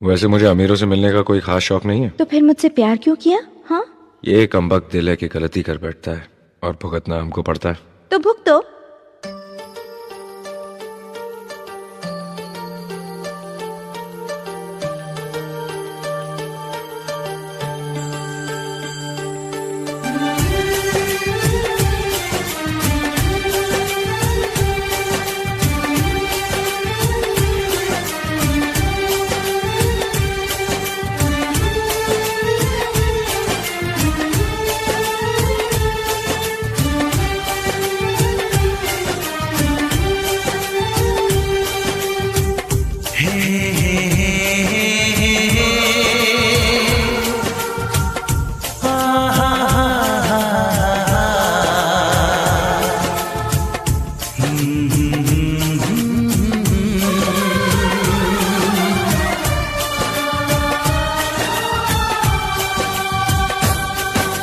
वैसे मुझे अमीरों से मिलने का कोई खास शौक नहीं है। तो फिर मुझसे प्यार क्यों किया? हाँ, ये कमबख्त दिल है कि गलती कर बैठता है और भुगतना हमको पड़ता है। तो भुगतो।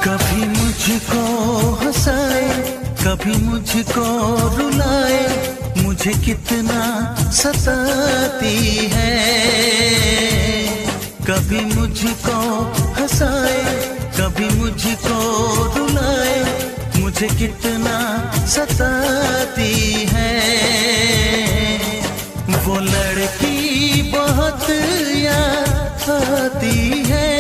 कभी मुझको हंसाए, कभी मुझको रुलाए, मुझे कितना सताती है। कभी मुझको हंसाए, कभी मुझको रुलाए, मुझे कितना सताती है। वो लड़की बहुत याद आती है,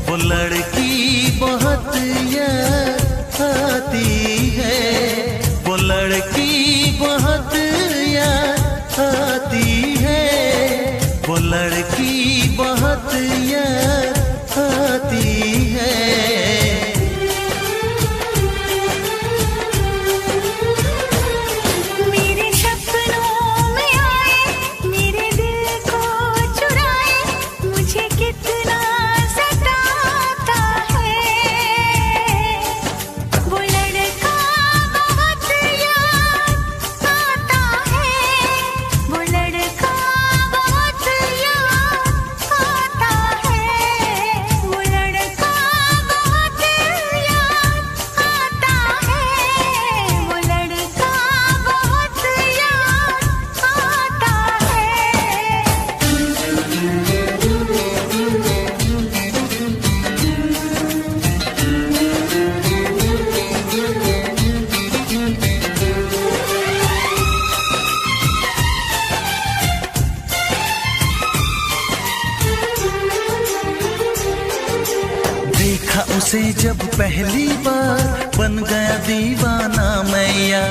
वो लड़की बहुत याद आती है, वो लड़की बहुत याद आती है, वो लड़की बहुत याद आती है। मेरे सपनों में आए, मेरे दिल को चुराए, मुझे कितना सताता है। वो लड़का बहुत याद आता है, वो लड़का बहुत याद आता है, वो लड़का बहुत याद आता है, वो लड़का बहुत याद आता देखा उसे जब पहली बार, बन गया दीवाना मैया,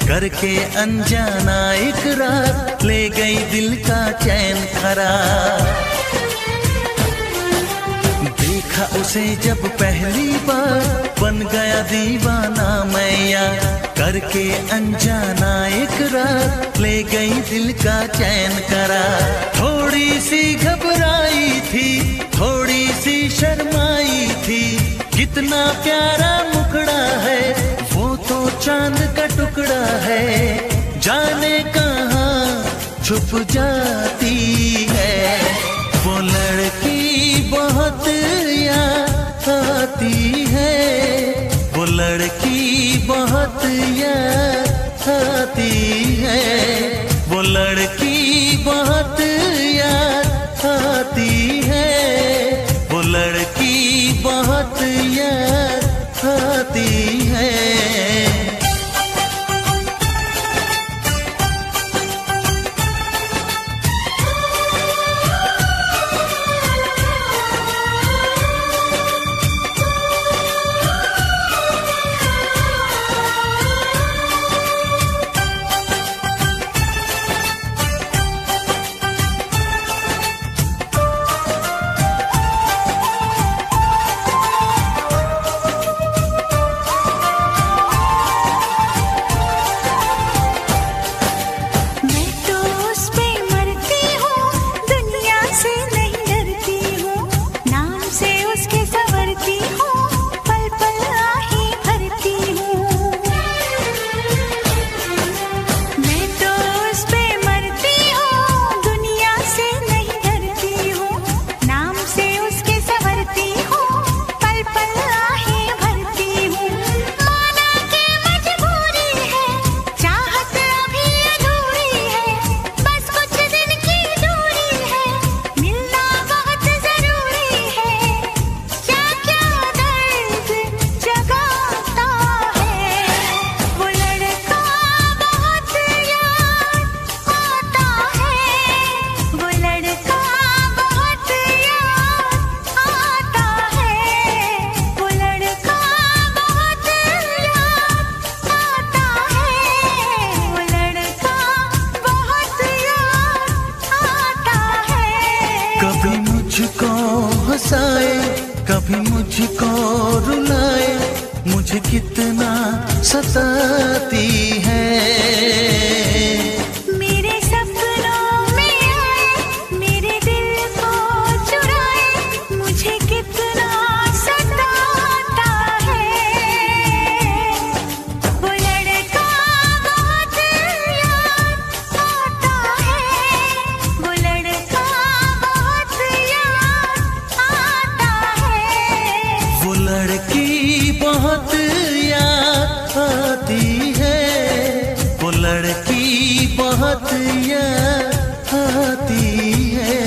करके अनजाना इकरार, ले गई दिल का चैन करार। देखा उसे जब पहली बार, बन गया दीवाना मैया, करके अनजाना इकरार, ले गई दिल का चैन करार। थोड़ी सी घबराई थी, थोड़ी सी शर्माई थी, कितना प्यारा मुखड़ा है, वो तो चांद का टुकड़ा है, जाने कहाँ छुप जाती है। वो लड़की बहुत याद आती है, वो लड़की बहुत याद आती है, वो लड़की बहुत याद आती है, वो लड़की बहुत याद आती है। हंसाए, कभी मुझको रुलाए, मुझे कितना सताती है। मेरे सपनों में आए, मेरे दिल को चुराए, मुझे कितना सताता है। वो लड़का बहुत याद आता है, वो लड़का बहुत याद आता है। वो लड़की बहुत याद आती है, वो लड़की बहुत याद आती है।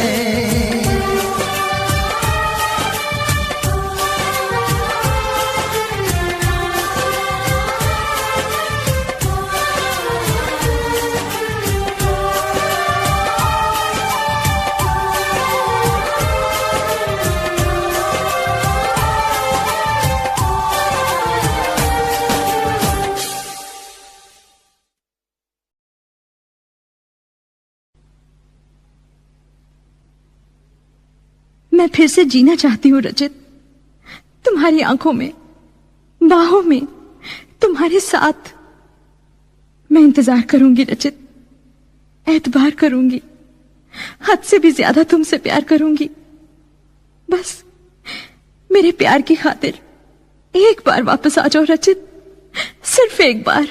मैं फिर से जीना चाहती हूँ रचित, तुम्हारी आंखों में, बाहों में, तुम्हारे साथ। मैं इंतजार करूंगी रचित, एतबार करूंगी, हद से भी ज्यादा तुमसे प्यार करूंगी। बस मेरे प्यार की खातिर एक बार वापस आ जाओ रचित, सिर्फ एक बार।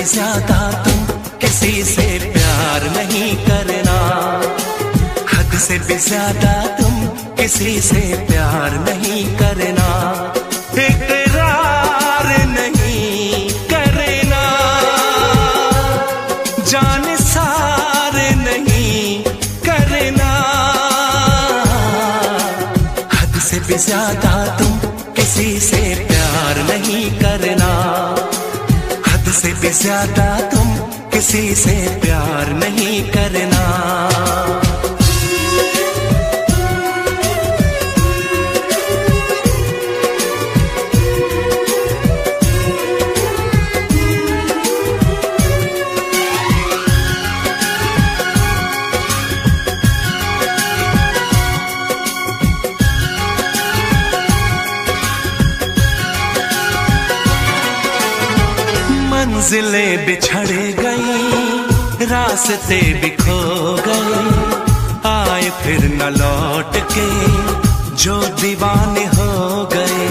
ज्यादा तुम किसी से प्यार नहीं करना, हद से भी ज्यादा तुम किसी से प्यार नहीं करना। इकरार नहीं करना, जान सार नहीं करना। हद से भी ज्यादा तुम किसी से प्यार नहीं करना, हद से भी ज्यादा तुम किसी से प्यार नहीं करना। मंजिलें बिछड़ गई, रास्ते बिखो गए, आए फिर न लौट के जो दीवाने हो गए।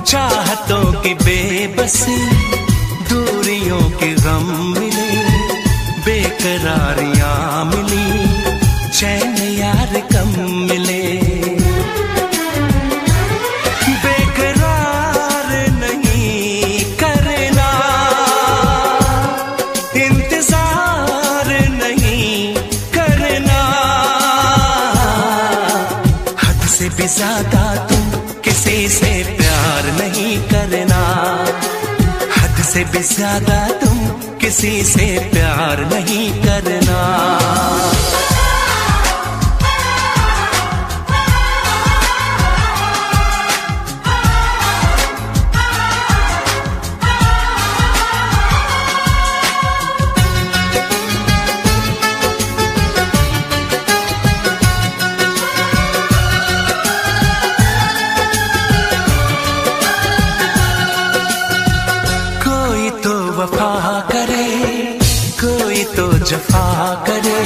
चाहतों की बेबसी, दूरियों के गम मिले, बेकरारियां मिली, चैन यार कम मिले। ज्यादा तुम किसी से प्यार नहीं करना, हद से भी ज्यादा तुम किसी से प्यार नहीं करना। जफा करे,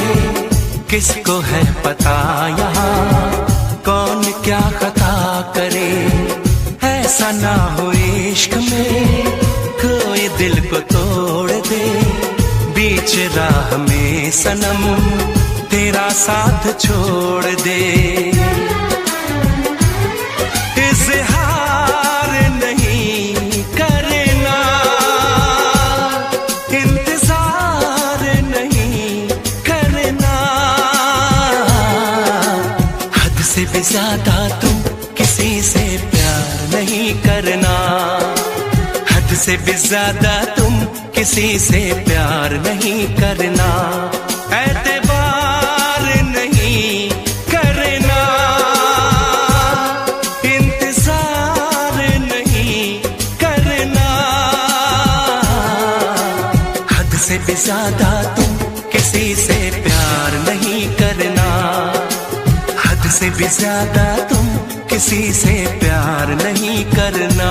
किसको है पता यहाँ कौन क्या खता करे। ऐसा ना हो इश्क में कोई दिल को तोड़ दे, बीच राह में सनम तेरा साथ छोड़ दे। इज़हार नहीं ज्यादा तुम किसी से प्यार नहीं करना, हद से भी ज्यादा तुम किसी से प्यार नहीं करना, एतबार नहीं करना, इंतजार नहीं करना, हद से भी ज्यादा तुम किसी से प्यार नहीं करना, हद से भी ज्यादा तुम किसी से प्यार नहीं करना।